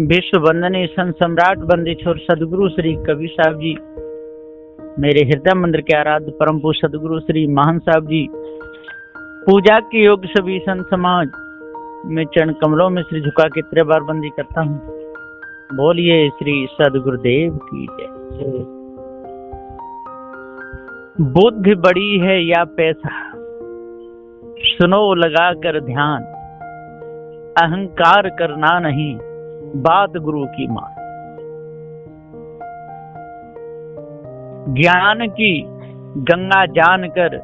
विश्व वंदनीय संत सम्राट वंदे छोर सदगुरु श्री कबीर साहब जी, मेरे हृदय मंदिर के आराध्य परम पूज्य सदगुरु श्री महान साहब जी, पूजा के योग सभी संत समाज में चरण कमलों में श्री झुका के 3 बार बंदी करता हूँ। बोलिए श्री सदगुरुदेव की जय। बुद्धि बड़ी है या पैसा, सुनो लगा कर ध्यान, अहंकार करना नहीं, बात गुरु की मान। ज्ञान की गंगा जानकर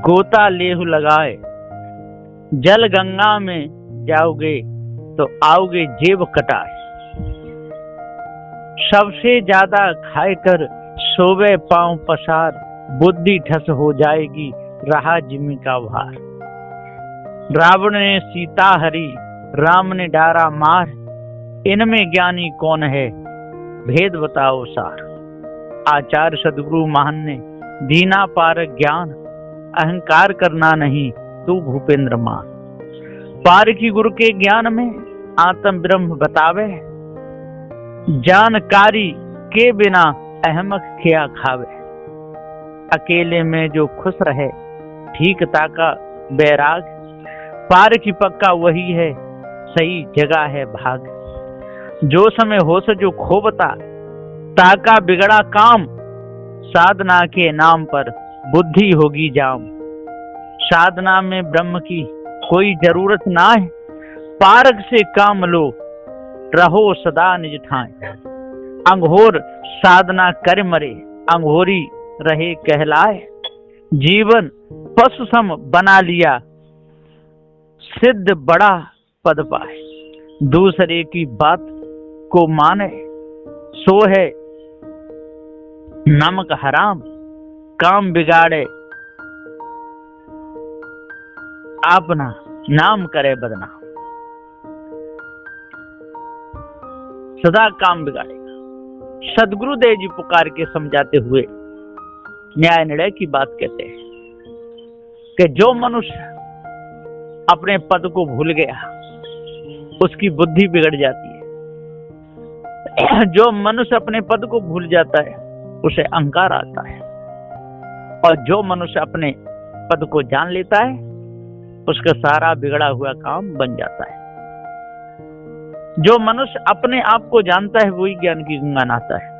गोता लेहु लगाए, जल गंगा में जाओगे तो आओगे जेब कटाए। सबसे ज्यादा खाए कर सोवे पांव पसार, बुद्धि ठस हो जाएगी रहा जिम्मी का भार। रावण ने सीता हरी, राम ने डारा मार, इनमें ज्ञानी कौन है भेद बताओ सार। आचार्य सदगुरु महान ने दीना पार ज्ञान, अहंकार करना नहीं तू भूपेंद्र मान। पार की गुरु के ज्ञान में आत्म ब्रह्म बतावे, जानकारी के बिना अहमक खिया खावे। अकेले में जो खुश रहे ठीक ताका बैराग, पार की पक्का वही है सही जगह है भाग। जो समय हो से जो खोबता ताका बिगड़ा काम, साधना के नाम पर बुद्धि होगी जाम। साधना में ब्रह्म की कोई जरूरत ना है, पारक से काम लो रहो सदा निज ठाए। अंघोर साधना कर मरे, अंघोरी रहे कहलाए। जीवन पशु सम बना लिया, सिद्ध बड़ा पद पाए। दूसरे की बात को माने, सो है नमक हराम। काम बिगाड़े अपना, नाम करे बदनाम। सदा काम बिगाड़ेगा। सदगुरुदेव जी पुकार के समझाते हुए न्याय निर्णय की बात कहते हैं कि जो मनुष्य अपने पद को भूल गया उसकी बुद्धि बिगड़ जाती है। जो मनुष्य अपने पद को भूल जाता है उसे अहंकार आता है, और जो मनुष्य अपने पद को जान लेता है उसका सारा बिगड़ा हुआ काम बन जाता है। जो मनुष्य अपने आप को जानता है वही ज्ञान की गंगा नहाता है।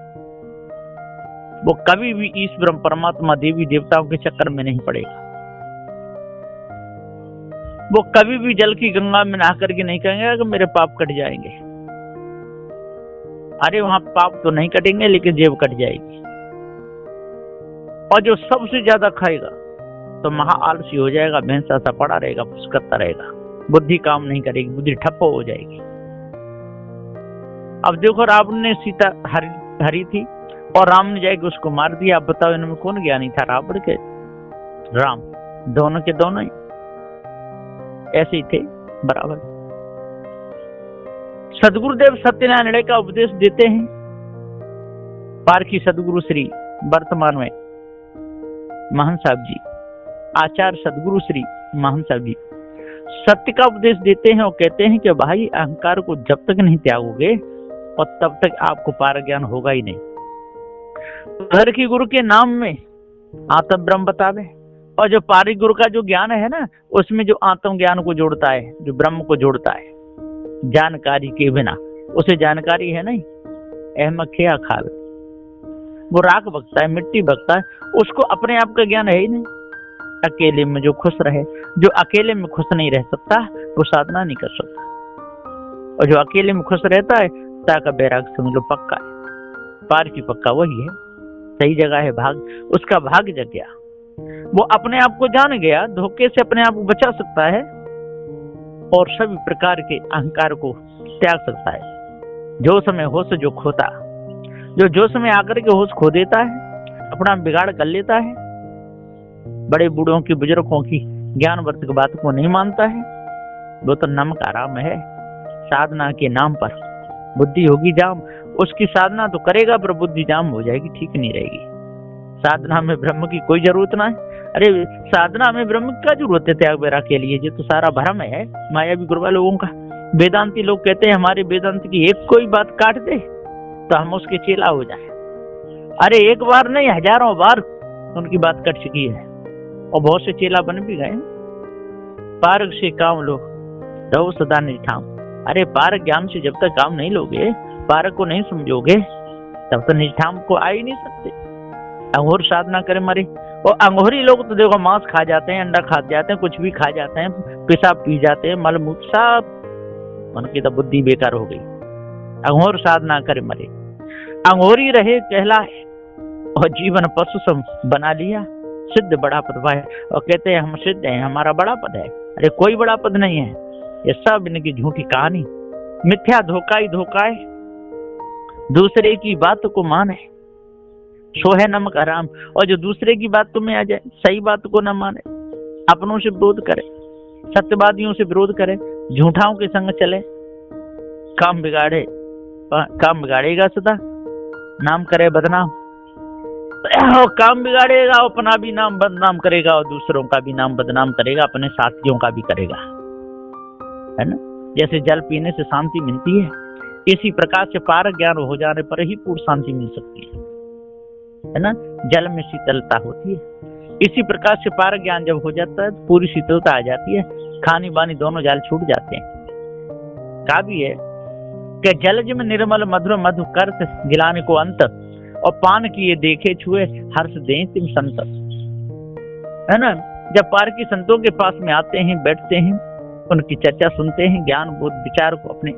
वो कभी भी ईश्वर परमात्मा देवी देवताओं के चक्कर में नहीं पड़ेगा। वो कभी भी जल की गंगा में नहा करके नहीं कहेंगे कि मेरे पाप कट जाएंगे। अरे वहां पाप तो नहीं कटेंगे लेकिन जेब कट जाएगी। और जो सबसे ज्यादा खाएगा तो महा आलसी हो जाएगा, भैंसा सा पड़ा रहेगा, फुसकता रहेगा, बुद्धि काम नहीं करेगी, बुद्धि ठप्प हो जाएगी। अब देखो, रावण ने सीता हरी थी और राम ने जाके उसको मार दिया। अब बताओ इनमें कौन ज्ञानी था, रावण के राम? दोनों के दोनों ही ऐसे ही थे बराबर। सदगुरुदेव सत्यनारायण निर्णय का उपदेश देते हैं। पारखी सदगुरु श्री वर्तमान में महान साहब जी, आचार्य सदगुरु श्री महान साहब जी सत्य का उपदेश देते हैं और कहते हैं कि भाई अहंकार को जब तक नहीं त्यागोगे और तब तक आपको पार ज्ञान होगा ही नहीं। घर की गुरु के नाम में आत्म ब्रह्म बतावे, और जो पारिक गुरु का जो ज्ञान है ना उसमें जो आत्म ज्ञान को जोड़ता है, जो ब्रह्म को जोड़ता है, जानकारी के बिना उसे जानकारी है नहीं, अहमक खिया खावे। वो राख बकता है, मिट्टी बकता है, उसको अपने आप का ज्ञान है ही नहीं। अकेले में जो खुश रहे, जो अकेले में खुश नहीं रह सकता वो साधना नहीं कर सकता। और जो अकेले में खुश रहता है ताका बैराग समझ लो पक्का है। पार की पक्का वही है, सही जगह है भाग, उसका भाग जग गया। वो अपने आप को जान गया, धोखे से अपने आप को बचा सकता है और सभी प्रकार के अहंकार को त्याग सकता है। जो समय होश जो खोता, जो समय आकर के होश खो देता है, अपना बिगाड़ कर लेता है, बड़े बूढ़ों की बुजुर्गों की ज्ञानवर्धक बात को नहीं मानता है, वो तो नमक आराम है। साधना के नाम पर बुद्धि होगी जाम। उसकी साधना तो करेगा पर बुद्धि जाम हो जाएगी, ठीक नहीं रहेगी। साधना में ब्रह्म की कोई जरूरत ना है। अरे साधना में ब्रह्म का जरूरत है त्याग बेरा के लिए? ये तो सारा भ्रम है मायावी गुरुवा लोगों का। वेदांती लोग कहते हैं हमारे वेदांत की एक कोई बात काट दे तो हम उसके चेला हो जाए। अरे एक बार नहीं, हजारों बार उनकी बात कट चुकी है और बहुत से चेला बन भी गए। पारग से काम लो, रहो सदा निष्ठाम। अरे पारग ज्ञान से जब तक काम नहीं लोगे, पारग को नहीं समझोगे, तब तो निष्ठाम को आ ही नहीं सकते। अंगूर साधना करे मरे। और अंगूरी लोग तो देखो मांस खा जाते हैं, अंडा खा जाते हैं, कुछ भी खा जाते हैं, पेशाब पी जाते हैं, मलमूत्र सब, उनकी तो बुद्धि बेकार हो गई। अंगूर साधना करे मरे, अंगूरी रहे कहलाए और जीवन पशु सम बना लिया। सिद्ध बड़ा पद है और कहते हैं हम सिद्ध हैं, हमारा बड़ा पद है। अरे कोई बड़ा पद नहीं है, ये सब इनकी झूठी कहानी, मिथ्या धोखा ही धोखा है। दूसरे की बात को माने सो है नमक हराम। और जो दूसरे की बात तुम्हें आ जाए, सही बात को न माने, अपनों से विरोध करे, सत्यवादियों से विरोध करे, झूठाओं के संग चले, काम बिगाड़ेगा सदा, नाम करे बदनाम। और काम बिगाड़ेगा, अपना भी नाम बदनाम करेगा और दूसरों का भी नाम बदनाम करेगा, अपने साथियों का भी करेगा, है ना। जैसे जल पीने से शांति मिलती है, इसी प्रकार से पारक ज्ञान हो जाने पर ही पूर्ण शांति मिल सकती है ना। जल में शीतलता होती है, इसी प्रकार से पारक ज्ञान जब हो जाता है पूरी शीतलता आ जाती है, खानी बानी दोनों जाल छूट जाते हैं। कहा भी है कि जलज में निर्मल मधुर मधु करत गिलाने को अंत, और पान किए देखे छुए हर्ष दें तुम संत, है ना। जब पार की संतों के पास में आते हैं, बैठते हैं, उनकी चर्चा सुनते हैं, ज्ञान बोध विचार को अपने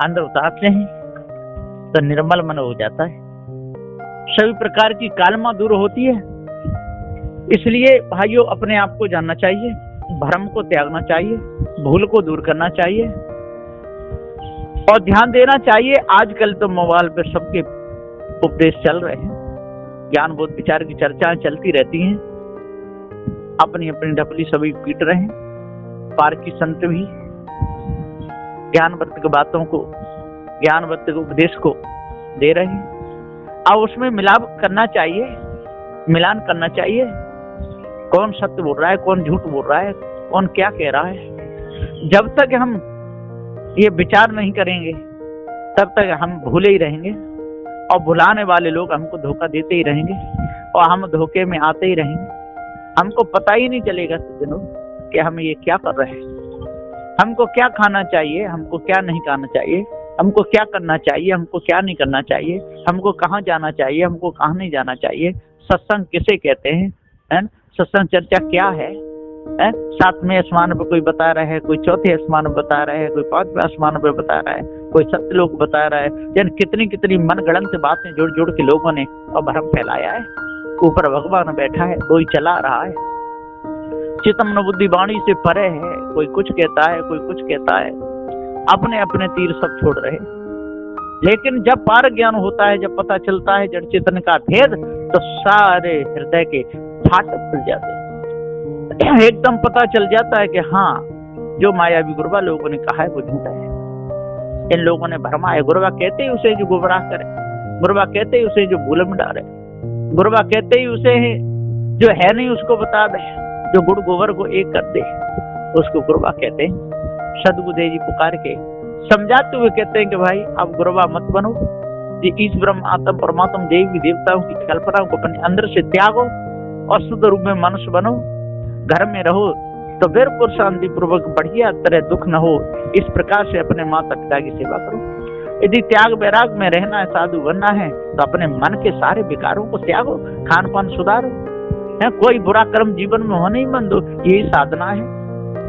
अंदर उतारते हैं, तो निर्मल मन हो जाता है, सभी प्रकार की कालमा दूर होती है। इसलिए भाइयों अपने आप को जानना चाहिए, भ्रम को त्यागना चाहिए, भूल को दूर करना चाहिए और ध्यान देना चाहिए। आजकल तो मोबाइल पे सबके उपदेश चल रहे हैं, ज्ञान बोध विचार की चर्चाएं चलती रहती हैं, अपनी अपनी ढपली सभी पीट रहे हैं। पार की संत भी ज्ञानवत्त की बातों को, ज्ञानवत्त के उपदेश को दे रहे हैं। अब उसमें मिलाप करना चाहिए, मिलान करना चाहिए, कौन सत्य बोल रहा है, कौन झूठ बोल रहा है, कौन क्या कह रहा है। जब तक हम ये विचार नहीं करेंगे तब तक हम भूले ही रहेंगे और भुलाने वाले लोग हमको धोखा देते ही रहेंगे और हम धोखे में आते ही रहेंगे। हमको पता ही नहीं चलेगा सज्जनों कि हम ये क्या कर रहे हैं, हमको क्या खाना चाहिए, हमको क्या नहीं खाना चाहिए, हमको क्या करना चाहिए, हमको क्या नहीं करना चाहिए, हमको कहाँ जाना चाहिए, हमको कहाँ नहीं जाना चाहिए, सत्संग किसे कहते हैं, सत्संग चर्चा क्या है। सातवें आसमान पर कोई बता रहा है, कोई चौथे आसमान पर बता रहा है, कोई पांचवें आसमान पर बता रहा है, कोई सत्यलोक बता रहा है। जन कितनी कितनी मनगढ़ंत बातें जोड़ जोड़ के लोगों ने और भ्रम फैलाया है। ऊपर भगवान बैठा है, कोई चला रहा है, चितम न बुद्धि वाणी से परे है, कोई कुछ कहता है, कोई कुछ कहता है, अपने अपने तीर सब छोड़ रहे। लेकिन जब पार ज्ञान होता है, जब पता चलता है जड़ चेतन का भेद, तो सारे हृदय के फाटक खुल जाते हैं। एकदम पता चल जाता है कि हाँ, जो मायावी गुरुवा लोगों ने कहा है वो झूठा है, इन लोगों ने भरमा है। गुरुवा कहते ही उसे जो गुमराह करे, गुरुवा कहते ही उसे जो भूल में डाले, गुरुवा कहते ही उसे जो है नहीं उसको बता दे, जो गुड़ गोबर को एक कर दे, उसको गुरुवा कहते हैं। सदगुरुदेव जी पुकार के समझाते हुए कहते हैं कि भाई अब गुरुवा मत बनो, ये इस ब्रह्म आत्म परमात्मा देवी देवताओं की कल्पना को अपने अंदर से त्यागो और शुद्ध रूप में मनुष्य बनो। घर में रहो तो बिल्कुल शांति पूर्वक बढ़िया तरह दुख न हो, इस प्रकार से अपने माता पिता की सेवा करो। यदि त्याग वैराग में रहना है, साधु बनना है, तो अपने मन के सारे विकारों को त्यागो, खान पान सुधारो, है कोई बुरा कर्म जीवन में होने ही बंद हो, यही साधना है।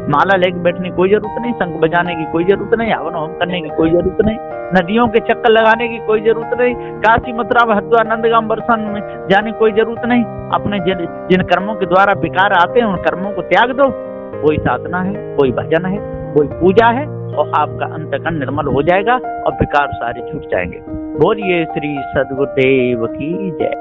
माला लेके बैठने की कोई जरूरत नहीं, शंख बजाने की कोई जरूरत नहीं, हवन होम करने की कोई जरूरत नहीं, नदियों के चक्कर लगाने की कोई जरूरत नहीं, काशी मथुरा हरिद्वार नंदगाम बरसाने में जाने की कोई जरूरत नहीं। अपने जिन कर्मों के द्वारा विकार आते हैं उन कर्मों को त्याग दो। कोई साधना है, कोई भजन है, कोई पूजा है, और आपका अंतकरण निर्मल हो जाएगा और विकार सारे छूट जाएंगे। बोलिए श्री सद्गुरुदेव की जय।